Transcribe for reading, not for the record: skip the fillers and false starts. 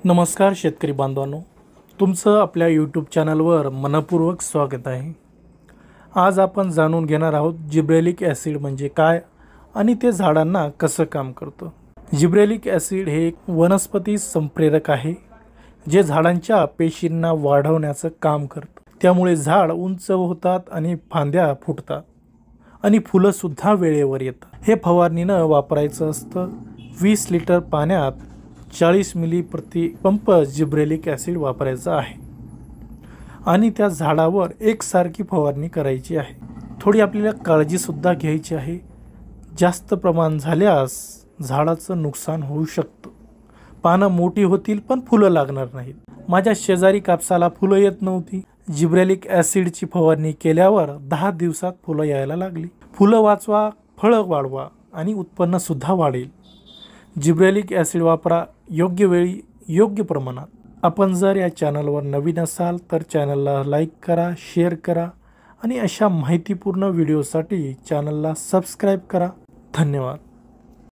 नमस्कार शेतकरी बांधवांनो, तुमचं आपल्या यूट्यूब चॅनलवर मनपूर्वक स्वागत आहे। आज आपण जाणून घेणार आहोत जिब्रेलिक ॲसिड म्हणजे काय आणि ते झाडांना कसं काम करतं। जिब्रेलिक ॲसिड हे एक वनस्पती संप्रेरक आहे जे झाडांच्या पेशींना वाढवण्याचं काम करतं। त्यामुळे झाड उंच होतात आणि फांद्या फुटतात आणि फुलं सुद्धा वेळेवर येतात। हे फवारणीनं वापरायचं असतं। 20 लिटर पाण्यात 40 मिली प्रति पंप जिब्रेलिक ॲसिड वापरायचा आहे आणि त्या झाडावर एकसारखी फवारणी करायची आहे। थोडी आपल्याला काळजी सुद्धा घ्यायची आहे। जास्त प्रमाण झाल्यास झाडाचं नुकसान होऊ शकतं। पानं मोठी होतील पण फुलं लागणार नाहीत। माझ्या शेजारी कापसाला फुलं येत नव्हती। जिब्रेलिक ॲसिडची फवारणी केल्यावर 10 दिवसात फुलं यायला लागली। फुलं वाचवा, फळं वाढवा आणि उत्पन्न सुद्धा वाढेल। जिब्रेलिक ॲसिड वापरा योग्य वेळी, योग्य प्रमाणात। आपण जर या चॅनलवर नवीन असाल तर चॅनलला लाईक करा, शेअर करा आणि अशा माहितीपूर्ण व्हिडिओसाठी चॅनलला सबस्क्राईब करा। धन्यवाद।